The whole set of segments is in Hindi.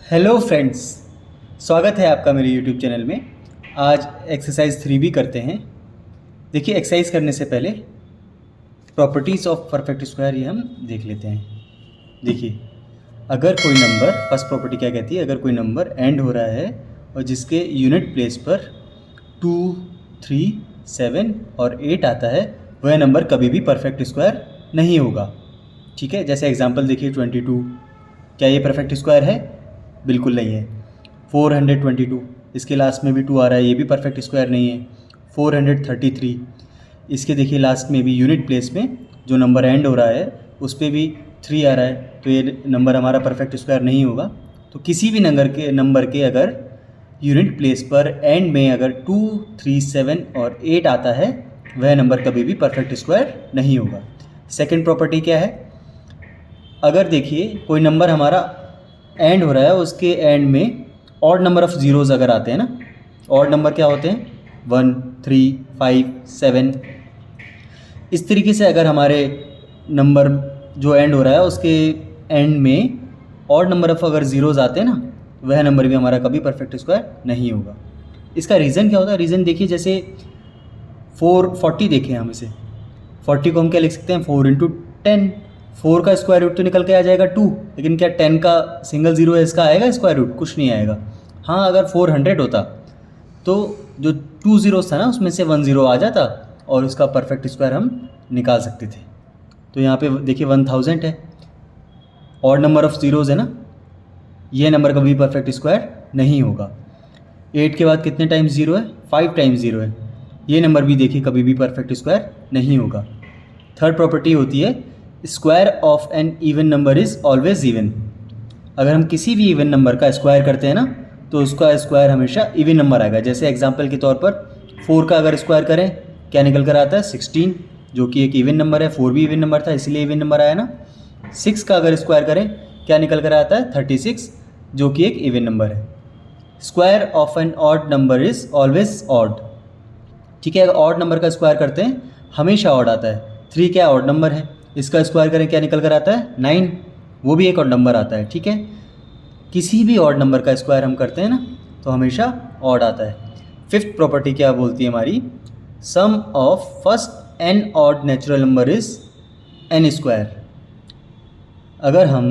हेलो फ्रेंड्स, स्वागत है आपका मेरे यूट्यूब चैनल में। आज एक्सरसाइज 3B करते हैं। देखिए, एक्सरसाइज करने से पहले प्रॉपर्टीज़ ऑफ परफेक्ट स्क्वायर ये हम देख लेते हैं। देखिए, अगर कोई नंबर, फर्स्ट प्रॉपर्टी क्या कहती है, अगर कोई नंबर एंड हो रहा है और जिसके यूनिट प्लेस पर 2, 3, 7 और 8 आता है, वह नंबर कभी भी परफेक्ट स्क्वायर नहीं होगा। ठीक है, जैसे एग्जांपल देखिए 22, क्या ये परफेक्ट स्क्वायर है? बिल्कुल नहीं है। 422, इसके लास्ट में भी 2 आ रहा है, ये भी परफेक्ट स्क्वायर नहीं है। 433, इसके देखिए लास्ट में भी यूनिट प्लेस में जो नंबर एंड हो रहा है उस पर भी 3 आ रहा है, तो ये नंबर हमारा परफेक्ट स्क्वायर नहीं होगा। तो किसी भी नंबर के अगर यूनिट प्लेस पर एंड में अगर 2, 3, 7 और 8 आता है, वह नंबर कभी भी परफेक्ट स्क्वायर नहीं होगा। सेकेंड प्रॉपर्टी क्या है? अगर देखिए कोई नंबर हमारा एंड हो रहा है, उसके एंड में ऑड नंबर ऑफ ज़ीरोज़ अगर आते हैं ना, ऑड नंबर क्या होते हैं? 1, 3, 5, 7। इस तरीके से अगर हमारे नंबर जो एंड हो रहा है उसके एंड में ऑड नंबर ऑफ अगर ज़ीरोज़ आते हैं ना, वह नंबर भी हमारा कभी परफेक्ट स्क्वायर नहीं होगा। इसका रीज़न क्या होता है? रीज़न देखिए, जैसे 440 देखें हम इसे, 40 को हम क्या लिख सकते हैं? 4 × 10। 4 का स्क्वायर रूट तो निकल के आ जाएगा 2, लेकिन क्या 10 का सिंगल ज़ीरो है इसका आएगा स्क्वायर रूट? कुछ नहीं आएगा। हाँ, अगर 400 होता तो जो 2 ज़ीरोज़ था ना उसमें से 1 ज़ीरो आ जाता और उसका परफेक्ट स्क्वायर हम निकाल सकते थे। तो यहाँ पे देखिए 1000 है, ऑड नंबर ऑफ ज़ीरोज़ है ना, यह नंबर कभी परफेक्ट स्क्वायर नहीं होगा। 8 के बाद कितने टाइम्स ज़ीरो है? 5 टाइम्स ज़ीरो है, ये नंबर भी देखिए कभी भी परफेक्ट स्क्वायर नहीं होगा। थर्ड प्रॉपर्टी होती है square of an even number is always even. अगर हम किसी भी इवन नंबर का स्क्वायर करते हैं ना, तो उसका स्क्वायर हमेशा इवन नंबर आएगा। जैसे एग्जांपल के तौर पर 4 का अगर स्क्वायर करें, क्या निकल कर आता है? 16, जो कि एक इवन नंबर है। 4 भी इवन नंबर था, इसलिए इवन नंबर आया ना। 6 का अगर स्क्वायर करें, क्या निकल कर आता है? 36, जो कि एक इवन नंबर है। Square of an odd number is always odd. ठीक है, अगर ऑड नंबर का स्क्वायर करते हैं हमेशा ऑड आता है। 3 क्या ऑड नंबर है, इसका स्क्वायर करें क्या निकल कर आता है? 9, वो भी एक ऑड नंबर आता है। ठीक है, किसी भी ऑड नंबर का स्क्वायर हम करते हैं ना तो हमेशा ऑड आता है। फिफ्थ प्रॉपर्टी क्या बोलती है हमारी? Sum of first n odd natural number is n square. अगर हम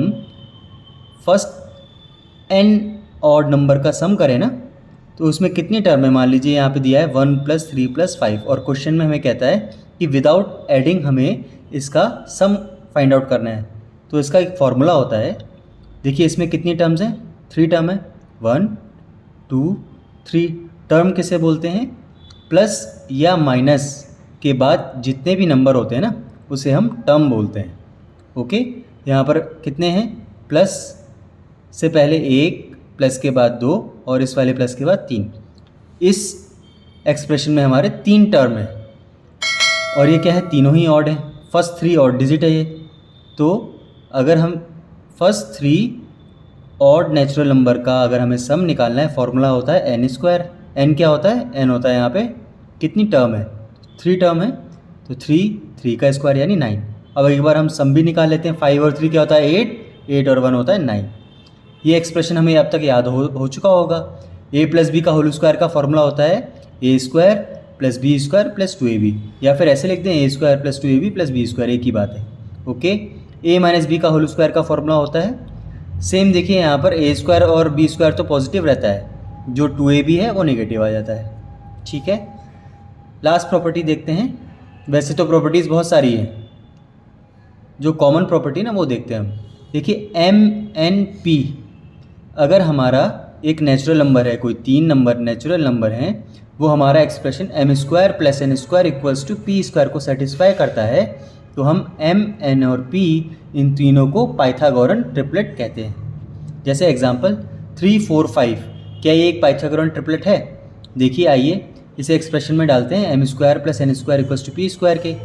फर्स्ट एन ऑड नंबर का सम करें ना, तो उसमें कितनी टर्म है? मान लीजिए यहाँ पे दिया है 1 + 3 + 5 और क्वेश्चन में हमें कहता है कि विदाउट एडिंग हमें इसका सम फाइंड आउट करना है। तो इसका एक फॉर्मूला होता है। देखिए इसमें कितनी टर्म्स हैं? 3 टर्म है, 1, 2, 3। टर्म किसे बोलते हैं? प्लस या माइनस के बाद जितने भी नंबर होते हैं ना उसे हम टर्म बोलते हैं। ओके, यहाँ पर कितने हैं? प्लस से पहले 1, प्लस के बाद 2 और इस वाले प्लस के बाद 3। इस एक्सप्रेशन में हमारे 3 टर्म है और ये क्या है? तीनों ही ऑड है। फर्स्ट 3 ऑड डिजिट है ये। तो अगर हम फर्स्ट 3 ऑड नेचुरल नंबर का अगर हमें सम निकालना है, फॉर्मूला होता है एन स्क्वायर। एन क्या होता है? एन होता है यहाँ पे कितनी टर्म है? 3 टर्म है, तो 3 का स्क्वायर यानी 9। अब एक बार हम सम भी निकाल लेते हैं। 5 और 3 क्या होता है? 8 और 1 होता है 9। ये एक्सप्रेशन हमें अब तक याद हो चुका होगा। a + b का होल स्क्वायर का फॉर्मूला होता है a² + b² + 2ab, या फिर ऐसे लिखते हैं a² + 2ab + b², एक ही बात है। ओके, a - b का होल स्क्वायर का फॉर्मूला होता है सेम। देखिए यहाँ पर a² और b² तो पॉजिटिव रहता है, जो 2ab है वो नेगेटिव आ जाता है। ठीक है, लास्ट प्रॉपर्टी देखते हैं। वैसे तो प्रॉपर्टीज़ बहुत सारी हैं, जो कॉमन प्रॉपर्टी ना वो देखते हैं हम। देखिए MNP, अगर हमारा एक नेचुरल नंबर है, कोई 3 नंबर नेचुरल नंबर हैं, वो हमारा एक्सप्रेशन m² + n² = p² को सेटिस्फाई करता है, तो हम m, n और p इन तीनों को पाइथागोरन ट्रिपलेट कहते हैं। जैसे एग्जांपल 3, 4, 5, क्या ये एक पाइथागोरन ट्रिपलेट है? देखिए आइए इसे एक्सप्रेशन में डालते हैं। m² + n² = p² के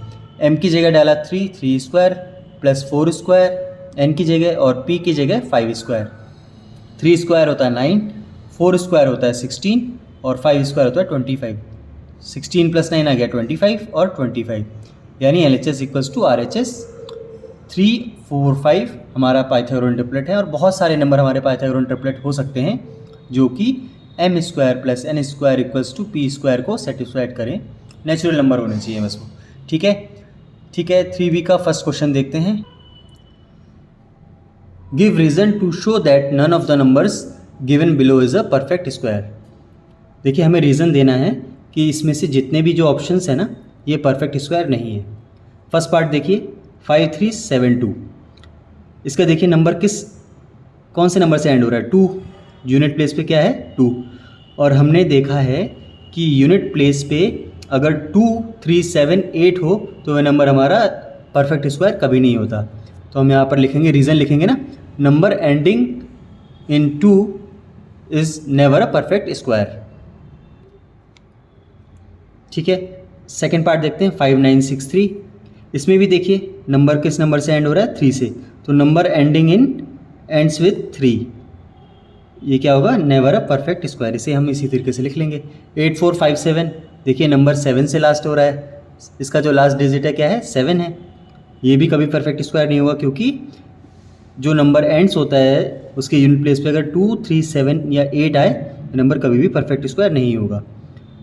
m की जगह डाला 3² + 4² n की जगह और p की जगह 5²। 3² होता है 9, 4² होता है 16 और 5² होता है 25। 16 + 9 आ गया 25 और 25, यानी LHS = RHS। 3, 4, 5 हमारा पाइथागोरन ट्रिपलेट है और बहुत सारे नंबर हमारे पाइथागोरन ट्रिपलेट हो सकते हैं जो कि m² + n² = p² को सेटिस्फाइड करें। नेचुरल नंबर होने चाहिए बस वो। ठीक है 3b का फर्स्ट क्वेश्चन देखते हैं। Give reason to show that none of the numbers given below is a perfect square. देखिए हमें रीज़न देना है कि इसमें से जितने भी जो ऑप्शंस हैं ना ये परफेक्ट स्क्वायर नहीं है। फर्स्ट पार्ट देखिए 5372, इसका देखिए नंबर कौन से नंबर से एंड हो रहा है 2, यूनिट प्लेस पे क्या है 2, और हमने देखा है कि यूनिट प्लेस पे अगर 2, 3, 7, 8 हो तो वह नंबर हमारा परफेक्ट स्क्वायर कभी नहीं होता। तो हम यहाँ पर लिखेंगे रीज़न लिखेंगे ना, number ending in 2 is never a perfect square. ठीक है सेकेंड पार्ट देखते हैं 5963, इसमें भी देखिए नंबर किस नंबर से एंड हो रहा है 3 से, तो number ending in ends with 3, ये क्या होगा नेवर अ परफेक्ट स्क्वायर। इसे हम इसी तरीके से लिख लेंगे। 8457 देखिए नंबर 7 से लास्ट हो रहा है, इसका जो लास्ट डिजिट है क्या है 7 है, ये भी कभी परफेक्ट स्क्वायर नहीं होगा क्योंकि जो नंबर एंड्स होता है उसके यूनिट प्लेस पे अगर 2, 3, 7 या 8 आए तो नंबर कभी भी परफेक्ट स्क्वायर नहीं होगा।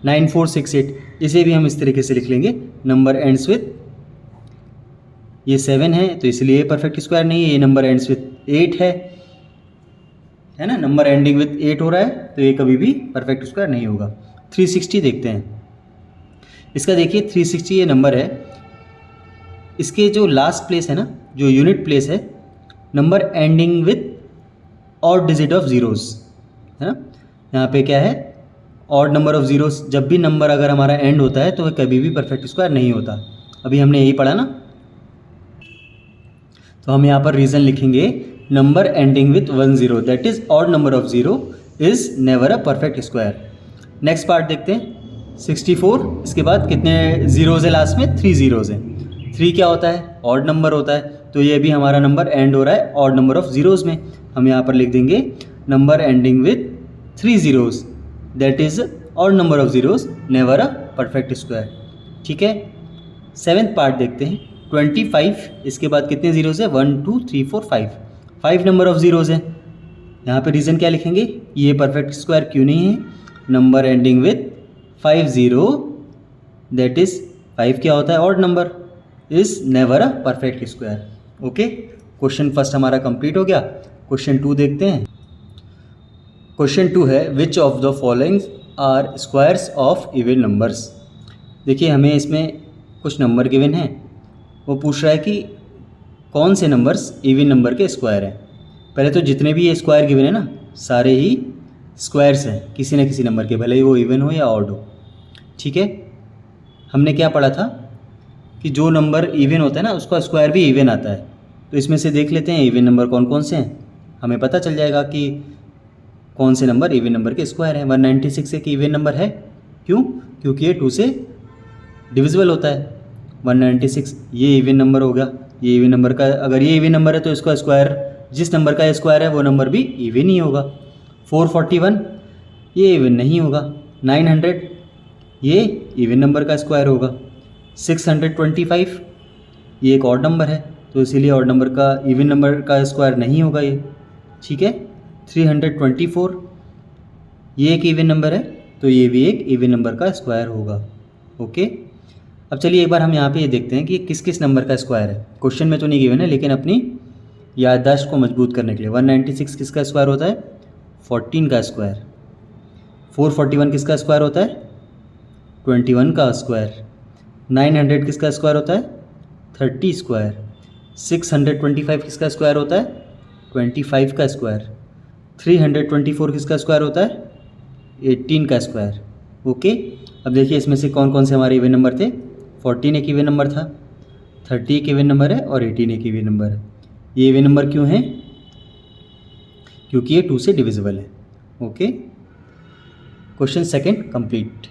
9468 इसे भी हम इस तरीके से लिख लेंगे, नंबर एंड्स विथ ये 7 है तो इसलिए परफेक्ट स्क्वायर नहीं है, ये नंबर एंड्स विथ 8 है ना, नंबर एंडिंग विथ 8 हो रहा है तो ये कभी भी परफेक्ट स्क्वायर नहीं होगा। 360 देखते हैं, इसका देखिए 360 ये नंबर है, इसके जो लास्ट प्लेस है ना जो यूनिट प्लेस है number ending with odd digit of zeros है ना, यहाँ पे क्या है ऑड नंबर ऑफ ज़ीरोज़। जब भी नंबर अगर हमारा एंड होता है तो वह कभी भी परफेक्ट स्क्वायर नहीं होता, अभी हमने यही पढ़ा ना। तो हम यहाँ पर रीज़न लिखेंगे number ending with 10 that is odd number of 0 is never a perfect square. Next part देखते हैं 64, इसके बाद कितने ज़ीरोज़ है लास्ट में 3 ज़ीरोज़ हैं। 3 क्या होता है ऑड नंबर होता है, तो ये भी हमारा नंबर एंड हो रहा है ऑड नंबर ऑफ ज़ीरोज़ में। हम यहाँ पर लिख देंगे number ending with 3 zeros that is odd number of zeros never a perfect square. ठीक है सेवेंथ पार्ट देखते हैं 25, इसके बाद कितने ज़ीरोज़ है 1, 2, 3, 4, 5 नंबर ऑफ ज़ीरोज़ हैं। यहाँ पे रीज़न क्या लिखेंगे, ये परफेक्ट स्क्वायर क्यों नहीं है, number ending with 50 that is 5 क्या होता है odd number is never a perfect square. Okay question first हमारा कंप्लीट हो गया। क्वेश्चन 2 देखते हैं। क्वेश्चन 2 है which of the following are squares of even numbers. देखिए हमें इसमें कुछ नंबर गिवन हैं, वो पूछ रहा है कि कौन से नंबर्स इवन नंबर के स्क्वायर हैं। पहले तो जितने भी ये स्क्वायर गिवन है ना सारे ही स्क्वायर्स हैं किसी न किसी नंबर के, भले ही वो इवन हो या ऑड हो। ठीक है हमने क्या पढ़ा था कि जो नंबर इवन होता है ना उसका स्क्वायर भी इवन आता है, तो इसमें से देख लेते हैं इवन नंबर कौन कौन से हैं, हमें पता चल जाएगा कि कौन से नंबर इवन नंबर के स्क्वायर हैं। 196 एक इवन नंबर है, क्यों, क्योंकि ये 2 से डिविजिबल होता है। 196 ये इवन नंबर होगा, ये इवन नंबर का, अगर ये इवन नंबर है तो इसका स्क्वायर जिस नंबर का स्क्वायर है वो नंबर भी इवन ही होगा। 441 ये इवन नहीं होगा। 900 ये इवन नंबर का स्क्वायर होगा। 625 ये एक ऑड नंबर है तो इसीलिए ऑड नंबर का इवन नंबर का स्क्वायर नहीं होगा ये। ठीक है 324 ये एक इवन नंबर है तो ये भी एक इवन नंबर का स्क्वायर होगा। ओके अब चलिए एक बार हम यहाँ पे ये देखते हैं कि किस किस नंबर का स्क्वायर है। क्वेश्चन में तो नहीं गिवन है लेकिन अपनी याददाश्त को मजबूत करने के लिए 196 किसका स्क्वायर होता है 14 का स्क्वायर। 441 किसका स्क्वायर होता है 21 का स्क्वायर। 900 किसका स्क्वायर होता है 30 स्क्वायर। 625 किसका स्क्वायर होता है 25 का स्क्वायर। 324 किसका स्क्वायर होता है 18 का स्क्वायर। ओके अब देखिए इसमें से कौन कौन से हमारे इवन नंबर थे। 14 एक इवन नंबर था, 30 एक इवन नंबर है और 18 एक इवन नंबर है। ये इवन नंबर क्यों है, क्योंकि ये 2 से डिविजिबल है। Okay question second complete.